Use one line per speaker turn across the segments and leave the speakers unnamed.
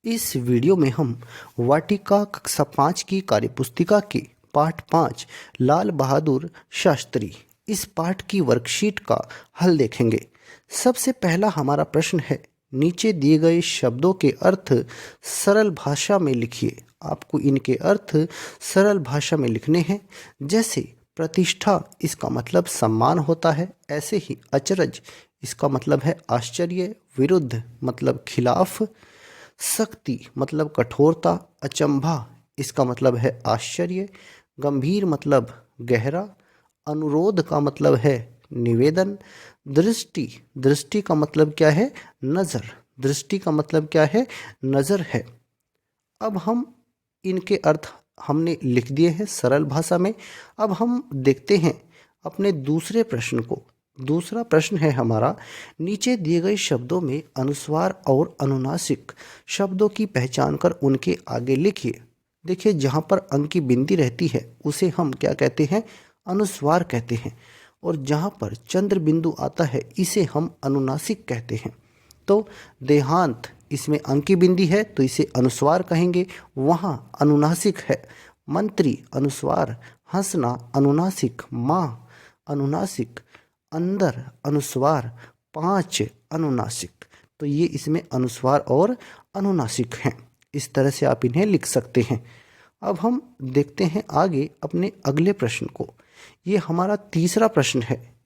इस वीडियो में हम वाटिका कक्षा 5 की कार्यपुस्तिका के पाठ 5 लाल बहादुर शास्त्री इस पाठ की वर्कशीट का हल देखेंगे। सबसे पहला हमारा प्रश्न है, नीचे दिए गए शब्दों के अर्थ सरल भाषा में लिखिए। आपको इनके अर्थ सरल भाषा में लिखने हैं। जैसे प्रतिष्ठा, इसका मतलब सम्मान होता है। ऐसे ही अचरज, इसका मतलब है आश्चर्य। विरुद्ध मतलब खिलाफ। शक्ति मतलब कठोरता। अचंभा, इसका मतलब है आश्चर्य। गंभीर मतलब गहरा। अनुरोध का मतलब है निवेदन। दृष्टि, दृष्टि का मतलब क्या है? नज़र। दृष्टि का मतलब क्या है? नज़र है। अब हम इनके अर्थ हमने लिख दिए हैं सरल भाषा में। अब हम देखते हैं अपने दूसरे प्रश्न को। दूसरा प्रश्न है हमारा, नीचे दिए गए शब्दों में अनुस्वार और अनुनासिक शब्दों की पहचान कर उनके आगे लिखिए। देखिए, जहाँ पर अंक की बिंदी रहती है उसे हम क्या कहते हैं? अनुस्वार कहते हैं। और जहाँ पर चंद्र बिंदु आता है इसे हम अनुनासिक कहते हैं। तो देहांत, इसमें अंक की बिंदी है तो इसे अनुस्वार कहेंगे, वहाँ अनुनासिक है। मंत्री अनुस्वार। हंसना अनुनासिक। माँ अनुनासिक। अंदर अनुस्वार। 5 अनुनासिक। तो ये इसमें अनुस्वार और अनुनासिक हैं। इस तरह से आप इन्हें लिख सकते हैं। अब हम देखते हैं आगे अपने अगले प्रश्न को। ये हमारा तीसरा प्रश्न है।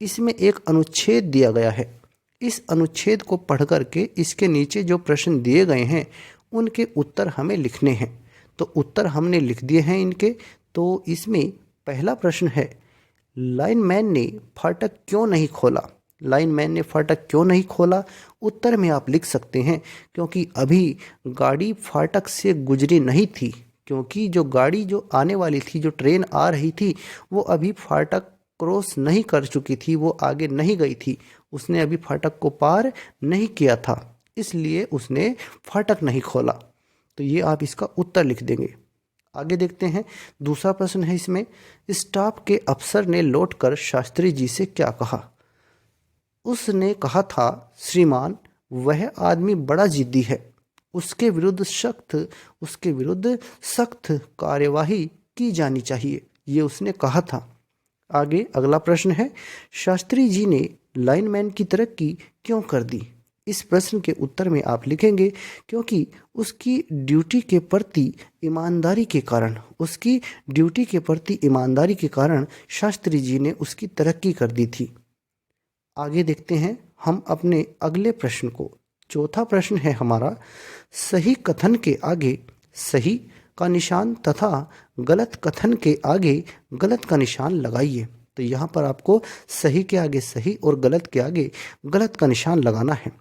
इसमें एक अनुच्छेद दिया गया है। इस अनुच्छेद को पढ़ करके इसके नीचे जो प्रश्न दिए गए हैं उनके उत्तर हमें लिखने हैं। तो उत्तर हमने लिख दिए हैं इनके। तो इसमें पहला प्रश्न है, लाइनमैन ने फाटक क्यों नहीं खोला? लाइनमैन ने फाटक क्यों नहीं खोला? उत्तर में आप लिख सकते हैं, क्योंकि अभी गाड़ी फाटक से गुजरी नहीं थी। क्योंकि जो गाड़ी जो आने वाली थी, जो ट्रेन आ रही थी, वो अभी फाटक क्रॉस नहीं कर चुकी थी, वो आगे नहीं गई थी। उसने अभी फाटक को पार नहीं किया था, इसलिए उसने फाटक नहीं खोला। तो ये आप इसका उत्तर लिख देंगे। आगे देखते हैं, दूसरा प्रश्न है इसमें, स्टाफ के अफसर ने लौटकर शास्त्री जी से क्या कहा? उसने कहा था, श्रीमान, वह आदमी बड़ा जिद्दी है, उसके विरुद्ध सख्त कार्यवाही की जानी चाहिए, ये उसने कहा था। आगे अगला प्रश्न है, शास्त्री जी ने लाइनमैन की तरक्की क्यों कर दी? इस प्रश्न के उत्तर में आप लिखेंगे, क्योंकि उसकी ड्यूटी के प्रति ईमानदारी के कारण, शास्त्री जी ने उसकी तरक्की कर दी थी। आगे देखते हैं हम अपने अगले प्रश्न को। चौथा प्रश्न है हमारा, सही कथन के आगे सही का निशान तथा गलत कथन के आगे गलत का निशान लगाइए। तो यहाँ पर आपको सही के आगे सही और गलत के आगे गलत का निशान लगाना है।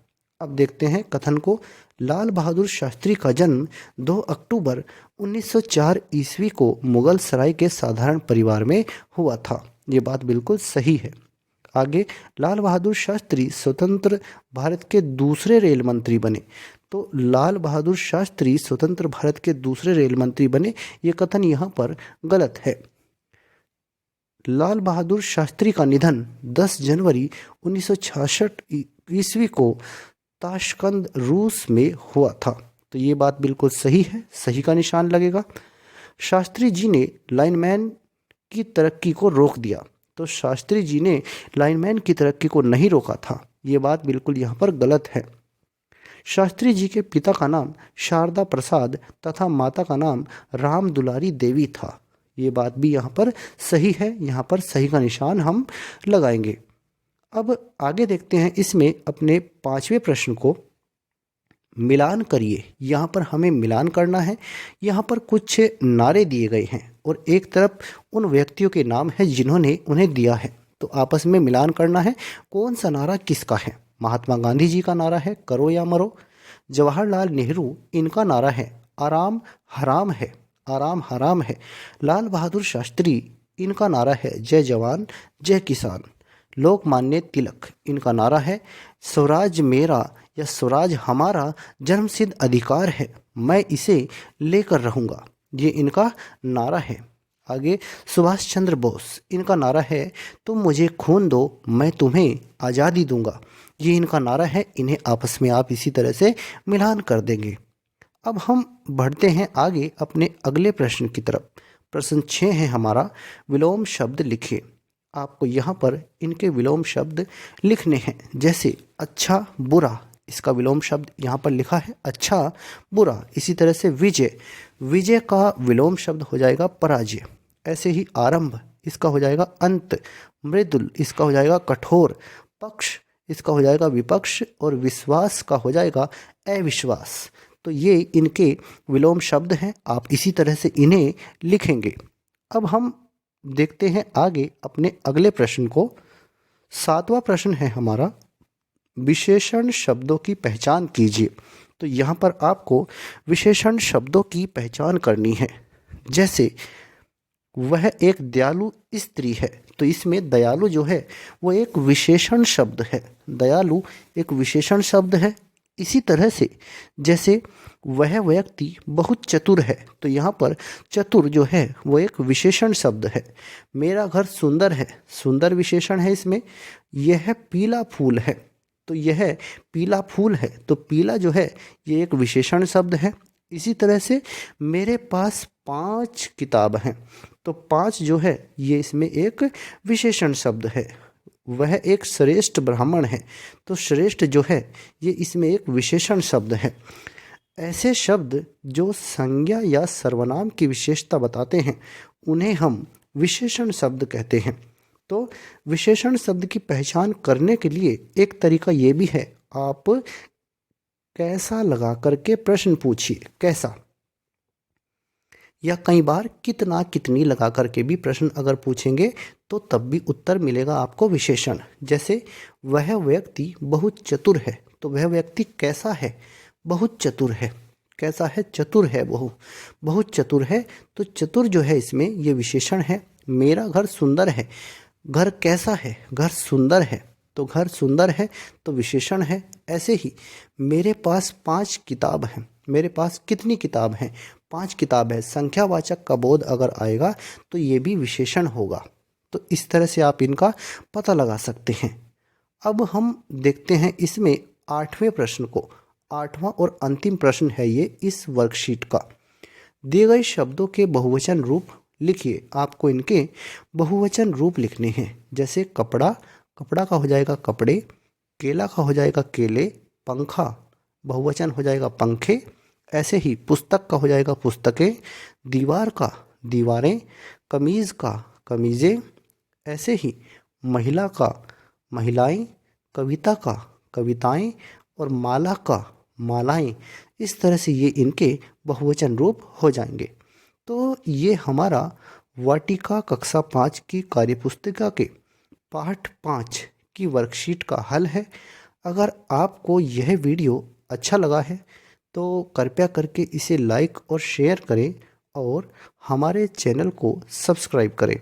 अब देखते हैं कथन को। लाल बहादुर शास्त्री का जन्म 2 अक्टूबर 1904 ईस्वी को मुगल सराय के साधारण परिवार में हुआ था। ये बात बिल्कुल सही है। आगे, लाल बहादुर शास्त्री स्वतंत्र भारत के दूसरे रेल मंत्री बने। तो लाल बहादुर शास्त्री स्वतंत्र भारत के दूसरे रेल मंत्री बने, ये कथन यहाँ पर गलत है। लाल बहादुर शास्त्री का निधन 10 जनवरी 1966 ईस्वी को ताशकंद, रूस में हुआ था। तो ये बात बिल्कुल सही है, सही का निशान लगेगा। शास्त्री जी ने लाइनमैन की तरक्की को रोक दिया। तो शास्त्री जी ने लाइनमैन की तरक्की को नहीं रोका था, ये बात बिल्कुल यहाँ पर गलत है। शास्त्री जी के पिता का नाम शारदा प्रसाद तथा माता का नाम राम दुलारी देवी था, ये बात भी यहाँ पर सही है। यहाँ पर सही का निशान हम लगाएंगे। अब आगे देखते हैं इसमें अपने 5वें प्रश्न को। मिलान करिए। यहाँ पर हमें मिलान करना है। यहाँ पर कुछ नारे दिए गए हैं और एक तरफ उन व्यक्तियों के नाम है जिन्होंने उन्हें दिया है। तो आपस में मिलान करना है, कौन सा नारा किसका है। महात्मा गांधी जी का नारा है, करो या मरो। जवाहरलाल नेहरू, इनका नारा है, आराम हराम है, आराम हराम है। लाल बहादुर शास्त्री, इनका नारा है, जय जवान जय किसान। लोकमान्य तिलक, इनका नारा है, स्वराज मेरा या स्वराज हमारा जन्मसिद्ध अधिकार है, मैं इसे लेकर रहूँगा, ये इनका नारा है। आगे, सुभाष चंद्र बोस, इनका नारा है, तुम मुझे खून दो मैं तुम्हें आज़ादी दूंगा, ये इनका नारा है। इन्हें आपस में आप इसी तरह से मिलान कर देंगे। अब हम बढ़ते हैं आगे अपने अगले प्रश्न की तरफ। प्रश्न 6 है हमारा, विलोम शब्द लिखिए। आपको यहाँ पर इनके विलोम शब्द लिखने हैं, जैसे अच्छा बुरा, इसका विलोम शब्द यहाँ पर लिखा है अच्छा बुरा। इसी तरह से विजय, विजय का विलोम शब्द हो जाएगा पराजय। ऐसे ही आरंभ, इसका हो जाएगा अंत। मृदुल, इसका हो जाएगा कठोर। पक्ष, इसका हो जाएगा विपक्ष। और विश्वास का हो जाएगा अविश्वास। तो ये इनके विलोम शब्द हैं, आप इसी तरह से इन्हें लिखेंगे। अब हम देखते हैं आगे अपने अगले प्रश्न को। 7वां प्रश्न है हमारा, विशेषण शब्दों की पहचान कीजिए। तो यहाँ पर आपको विशेषण शब्दों की पहचान करनी है। जैसे वह एक दयालु स्त्री है, तो इसमें दयालु जो है वो एक विशेषण शब्द है। दयालु एक विशेषण शब्द है। इसी तरह से जैसे वह व्यक्ति बहुत चतुर है, तो यहाँ पर चतुर जो है वो एक विशेषण शब्द है। मेरा घर सुंदर है, सुंदर विशेषण है इसमें। यह पीला फूल है, तो यह पीला फूल है, तो पीला जो है ये एक विशेषण शब्द है। इसी तरह से मेरे पास 5 किताब हैं, तो 5 जो है ये इसमें एक विशेषण शब्द है। वह एक श्रेष्ठ ब्राह्मण है, तो श्रेष्ठ जो है ये इसमें एक विशेषण शब्द है। ऐसे शब्द जो संज्ञा या सर्वनाम की विशेषता बताते हैं उन्हें हम विशेषण शब्द कहते हैं। तो विशेषण शब्द की पहचान करने के लिए एक तरीका ये भी है, आप कैसा लगा करके प्रश्न पूछिए, कैसा, या कई बार कितना कितनी लगा करके भी प्रश्न अगर पूछेंगे तो तब भी उत्तर मिलेगा आपको विशेषण। जैसे वह व्यक्ति बहुत चतुर है, तो वह व्यक्ति कैसा है, बहुत चतुर है। कैसा है, चतुर है, बहुत चतुर है, तो चतुर जो है इसमें ये विशेषण है। मेरा घर सुंदर है, घर कैसा है, घर सुंदर है, तो घर सुंदर है तो विशेषण है। ऐसे ही मेरे पास 5 किताब हैं, मेरे पास कितनी किताब हैं, 5 किताब है। संख्यावाचक का बोध अगर आएगा तो ये भी विशेषण होगा। तो इस तरह से आप इनका पता लगा सकते हैं। अब हम देखते हैं इसमें 8वें प्रश्न को। 8वां और अंतिम प्रश्न है ये इस वर्कशीट का। दिए गए शब्दों के बहुवचन रूप लिखिए। आपको इनके बहुवचन रूप लिखने हैं। जैसे कपड़ा, कपड़ा का हो जाएगा कपड़े। केला का हो जाएगा केले। पंखा, बहुवचन हो जाएगा पंखे। ऐसे ही पुस्तक का हो जाएगा पुस्तकें। दीवार का दीवारें। कमीज़ का कमीज़ें। ऐसे ही महिला का महिलाएं। कविता का कविताएं। और माला का मालाएं। इस तरह से ये इनके बहुवचन रूप हो जाएंगे। तो ये हमारा वाटिका कक्षा 5 की कार्यपुस्तिका के पाठ 5 की वर्कशीट का हल है। अगर आपको यह वीडियो अच्छा लगा है तो कृपया करके इसे लाइक और शेयर करें और हमारे चैनल को सब्सक्राइब करें।